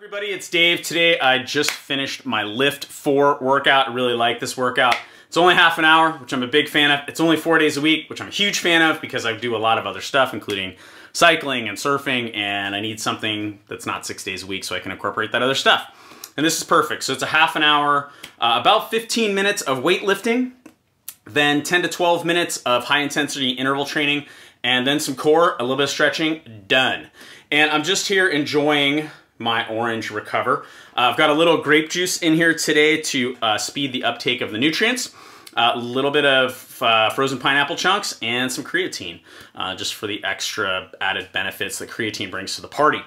Everybody, it's Dave. Today I just finished my LIIFT4 workout. I really like this workout. It's only half an hour, which I'm a big fan of. It's only 4 days a week, which I'm a huge fan of because I do a lot of other stuff, including cycling and surfing, and I need something that's not 6 days a week so I can incorporate that other stuff. And this is perfect. So it's a half an hour, about 15 minutes of weightlifting, then 10 to 12 minutes of high intensity interval training, and then some core, a little bit of stretching, done. And I'm just here enjoying my orange Recover. I've got a little grape juice in here today to speed the uptake of the nutrients, a little bit of frozen pineapple chunks, and some creatine, just for the extra added benefits that creatine brings to the party.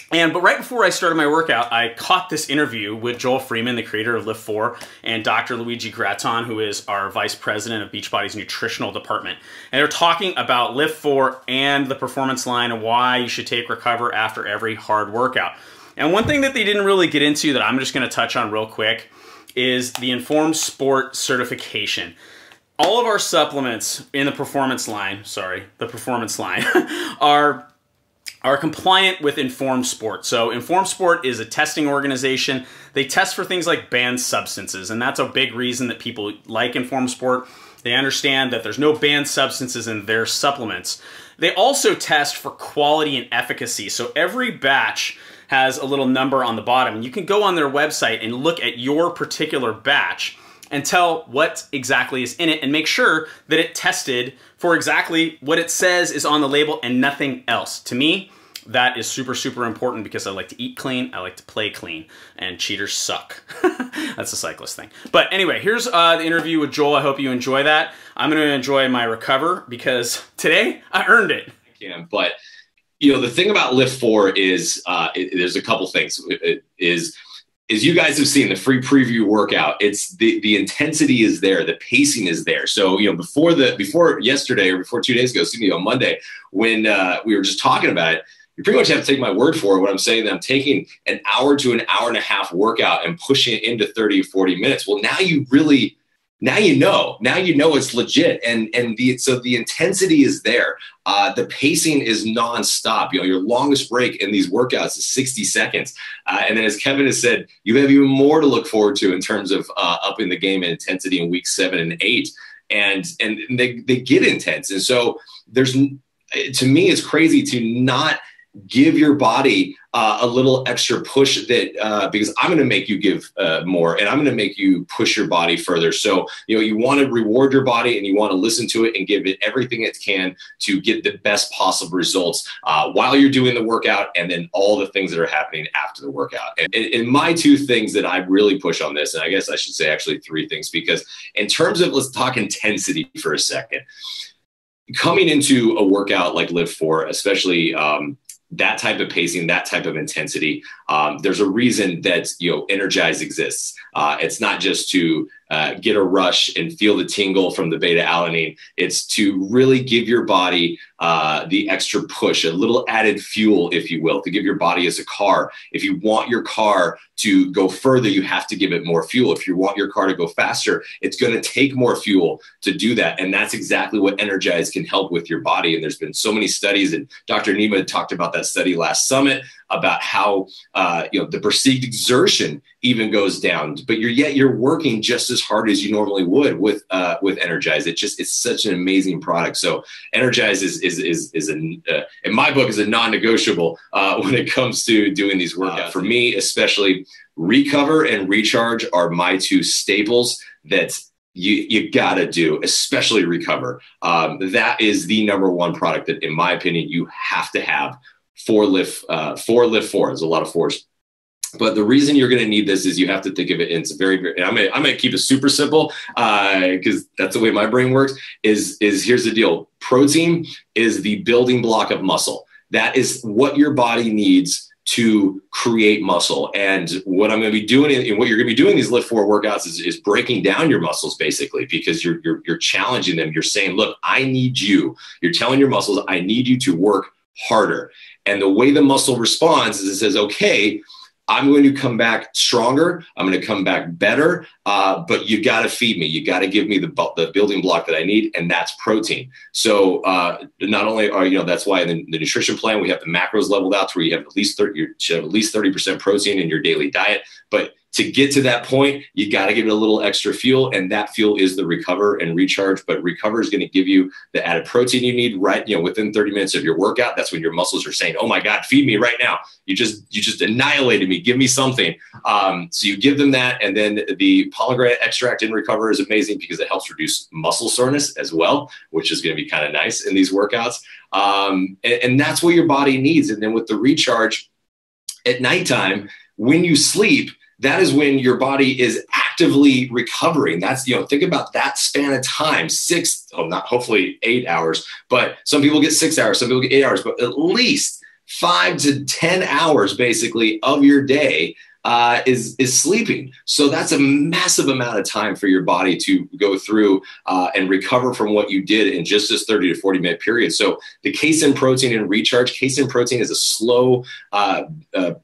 But right before I started my workout, I caught this interview with Joel Freeman, the creator of LIIFT4, and Dr. Luigi Gratton, who is our vice president of Beachbody's nutritional department. And they're talking about LIIFT4 and the performance line and why you should take Recover after every hard workout. And one thing that they didn't really get into that I'm just going to touch on real quick is the Informed Sport certification. All of our supplements in the performance line, are compliant with Informed Sport. So Informed Sport is a testing organization. They test for things like banned substances, and that's a big reason that people like Informed Sport. They understand that there's no banned substances in their supplements. They also test for quality and efficacy. So every batch has a little number on the bottom, and you can go on their website and look at your particular batch and tell what exactly is in it and make sure that it tested for exactly what it says is on the label and nothing else. To me, that is super, super important because I like to eat clean, I like to play clean, and cheaters suck. That's a cyclist thing. But anyway, here's the interview with Joel. I hope you enjoy that. I'm gonna enjoy my Recover because today I earned it. But you know, the thing about LIIFT4 is there's a couple things. Is you guys have seen the free preview workout. It's the intensity is there, the pacing is there. So, you know, before yesterday or before 2 days ago, excuse me, on Monday, when we were just talking about it, you pretty much have to take my word for it when I'm saying that I'm taking an hour to an hour and a half workout and pushing it into 30 or 40 minutes. Well, now you know it's legit. So the intensity is there. The pacing is nonstop. You know, your longest break in these workouts is 60 seconds. And then as Kevin has said, you have even more to look forward to in terms of upping the game and intensity in weeks 7 and 8. And they get intense. And so to me, it's crazy to not give your body a little extra push because I'm going to make you give more, and I'm going to make you push your body further. So, you know, you want to reward your body and you want to listen to it and give it everything it can to get the best possible results while you're doing the workout, and then all the things that are happening after the workout. And my two things that I really push on this, and I guess I should say actually three things, because in terms of, let's talk intensity for a second. Coming into a workout like LIIFT4, especially that type of pacing, that type of intensity, there's a reason that, you know, Energize exists. It's not just to get a rush and feel the tingle from the beta alanine. It's to really give your body the extra push, a little added fuel, if you will, to give your body as a car. If you want your car to go further, you have to give it more fuel. If you want your car to go faster, it's going to take more fuel to do that. And that's exactly what Energize can help with your body. And there's been so many studies, and Dr. Nima talked about that study last summit about how you know, the perceived exertion even goes down, but yet you're working just as hard as you normally would with Energize. It's such an amazing product. So Energize is in my book is a non-negotiable when it comes to doing these workouts. For me, especially, Recover and Recharge are my two staples that you gotta do, especially Recover. That is the #1 product that, in my opinion, you have to have for LIIFT4. There's a lot of fours. But the reason you're going to need this is you have to think of it, and it's very, very, and I'm going to keep it super simple because that's the way my brain works, is here's the deal. Protein is the building block of muscle. That is what your body needs to create muscle. And what I'm going to be doing, and what you're going to be doing these LIIFT4 workouts is breaking down your muscles, basically, because you're challenging them. You're saying, look, I need you. You're telling your muscles, I need you to work harder. And the way the muscle responds is it says, okay, I'm going to come back stronger. I'm going to come back better. But you got to feed me. You got to give me the building block that I need, and that's protein. So not only are, that's why in the nutrition plan, we have the macros leveled out to where you have you should have at least 30% protein in your daily diet. But to get to that point, you got to give it a little extra fuel, and that fuel is the recover and recharge. But recover is going to give you the added protein you need within 30 minutes of your workout. That's when your muscles are saying, "Oh my God, feed me right now. You just annihilated me. Give me something." So you give them that, and then the pomegranate extract in recover is amazing because it helps reduce muscle soreness as well, which is going to be kind of nice in these workouts. And that's what your body needs. And then with the recharge at nighttime, when you sleep, that is when your body is actively recovering. That's, think about that span of time, hopefully 8 hours, but some people get 6 hours, some people get 8 hours, but at least 5 to 10 hours basically of your day is sleeping. So that's a massive amount of time for your body to go through and recover from what you did in just this 30 to 40 minute period. So the casein protein and recharge, casein protein is a slow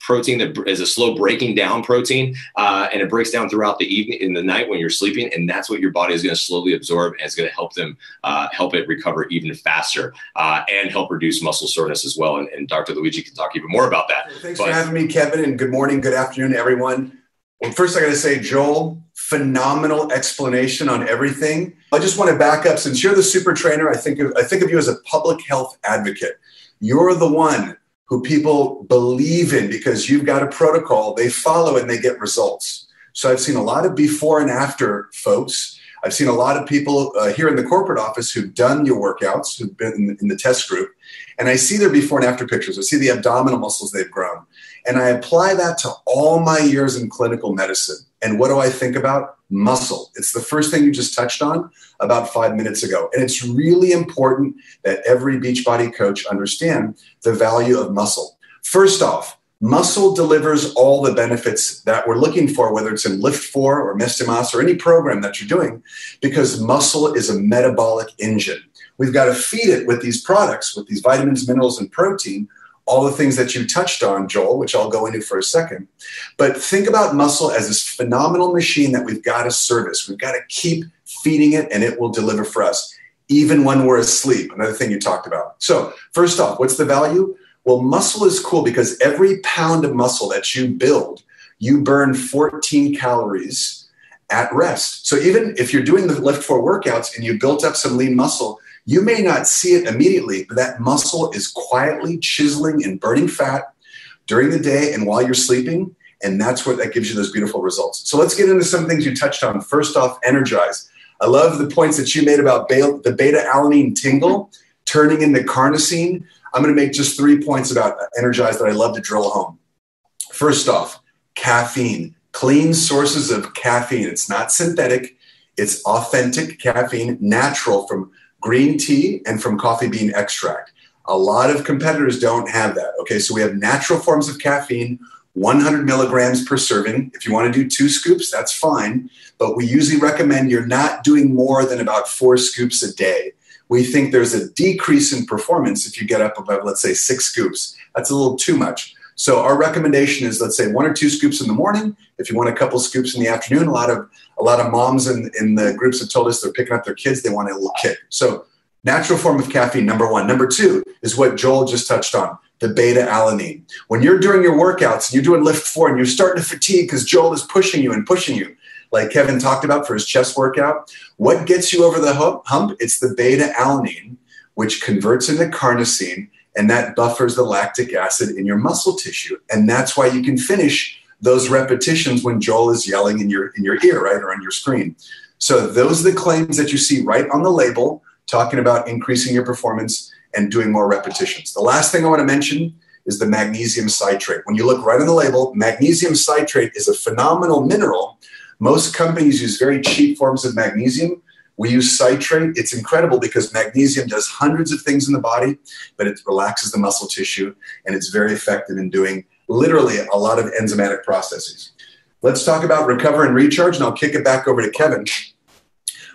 protein that is a slow breaking down protein, and it breaks down throughout the evening, in the night when you're sleeping, and that's what your body is going to slowly absorb, and it's going to help it recover even faster and help reduce muscle soreness as well. And Dr. Luigi can talk even more about that. Thanks for having me, Kevin, and good morning, good afternoon, everyone. Well, first I got to say, Joel, phenomenal explanation on everything. I just want to back up. Since you're the super trainer, I think of you as a public health advocate. You're the one who people believe in because you've got a protocol, they follow and they get results. So I've seen a lot of before and after folks. I've seen a lot of people here in the corporate office who've done your workouts, who've been in the test group, and I see their before and after pictures. I see the abdominal muscles they've grown. And I apply that to all my years in clinical medicine. And what do I think about? Muscle. It's the first thing you just touched on about 5 minutes ago. And it's really important that every Beachbody coach understand the value of muscle. First off, muscle delivers all the benefits that we're looking for, whether it's in LIIFT4 or Mestimos or any program that you're doing, because muscle is a metabolic engine. We've got to feed it with these products, with these vitamins, minerals, and protein, all the things that you touched on, Joel, which I'll go into for a second. But think about muscle as this phenomenal machine that we've got to service. We've got to keep feeding it, and it will deliver for us, even when we're asleep, another thing you talked about. So first off, what's the value? Well, muscle is cool because every pound of muscle that you build, you burn 14 calories at rest. So even if you're doing the LIIFT4 workouts and you built up some lean muscle, you may not see it immediately, but that muscle is quietly chiseling and burning fat during the day and while you're sleeping, and that's what that gives you those beautiful results. So let's get into some things you touched on. First off, energize. I love the points that you made about the beta-alanine tingle turning into carnosine. I'm going to make just 3 points about energize that I love to drill home. First off, caffeine. Clean sources of caffeine. It's not synthetic. It's authentic caffeine, natural from green tea and from coffee bean extract. A lot of competitors don't have that. Okay, so we have natural forms of caffeine, 100 milligrams per serving. If you want to do 2 scoops, that's fine. But we usually recommend you're not doing more than about 4 scoops a day. We think there's a decrease in performance if you get up above, let's say, 6 scoops. That's a little too much. So our recommendation is, let's say, 1 or 2 scoops in the morning. If you want a couple scoops in the afternoon, a lot of moms in the groups have told us they're picking up their kids, they want a little kick. So natural form of caffeine, number 1. Number 2 is what Joel just touched on, the beta-alanine. When you're doing your workouts and you're doing LIIFT4 and you're starting to fatigue because Joel is pushing you, like Kevin talked about for his chest workout, what gets you over the hump? It's the beta-alanine, which converts into carnosine, and that buffers the lactic acid in your muscle tissue. And that's why you can finish those repetitions when Joel is yelling in your ear, right, or on your screen. So those are the claims that you see right on the label, talking about increasing your performance and doing more repetitions. The last thing I want to mention is the magnesium citrate. When you look right on the label, magnesium citrate is a phenomenal mineral. Most companies use very cheap forms of magnesium. We use citrate. It's incredible because magnesium does hundreds of things in the body, but it relaxes the muscle tissue, and it's very effective in doing literally a lot of enzymatic processes. Let's talk about recover and recharge, and I'll kick it back over to Kevin.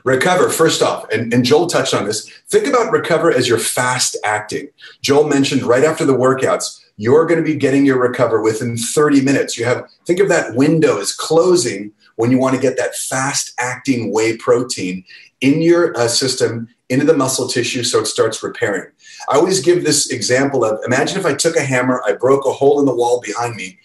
Recover, first off, and Joel touched on this, think about recover as you're fast acting. Joel mentioned right after the workouts, you're going to be getting your recover within 30 minutes. Think of that window as closing when you want to get that fast-acting whey protein in your system, into the muscle tissue, so it starts repairing. I always give this example of, imagine if I took a hammer, I broke a hole in the wall behind me.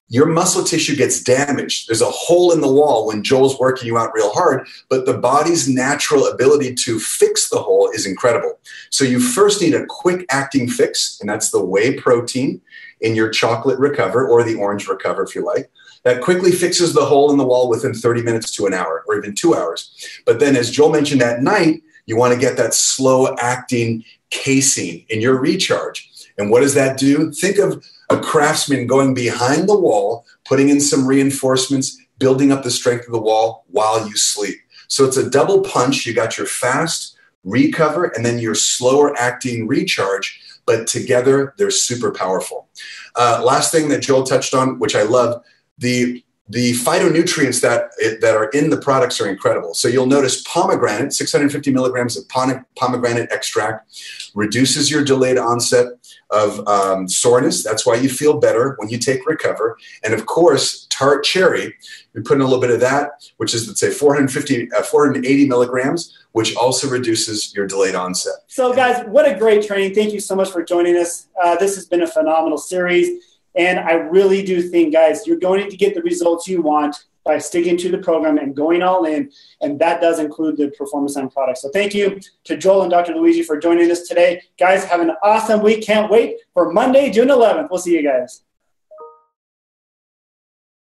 Your muscle tissue gets damaged. There's a hole in the wall when Joel's working you out real hard, but the body's natural ability to fix the hole is incredible. So you first need a quick acting fix, and that's the whey protein in your chocolate recover, or the orange recover if you like. That quickly fixes the hole in the wall within 30 minutes to an hour, or even 2 hours. But then, as Joel mentioned, at night, you want to get that slow acting casein in your recharge. And what does that do? Think of a craftsman going behind the wall, putting in some reinforcements, building up the strength of the wall while you sleep. So it's a double punch. You got your fast recover and then your slower acting recharge, but together they're super powerful. Last thing that Joel touched on, which I love, the phytonutrients that are in the products are incredible. So you'll notice pomegranate, 650 milligrams of pomegranate extract, reduces your delayed onset of soreness. That's why you feel better when you take recover. And of course, tart cherry, we put in a little bit of that, which is, let's say, 480 milligrams, which also reduces your delayed onset. So guys, what a great training. Thank you so much for joining us. This has been a phenomenal series. And I really do think, guys, you're going to get the results you want by sticking to the program and going all in. And that does include the Performance Line products. So thank you to Joel and Dr. Luigi for joining us today. Guys, have an awesome week. Can't wait for Monday, June 11th. We'll see you guys.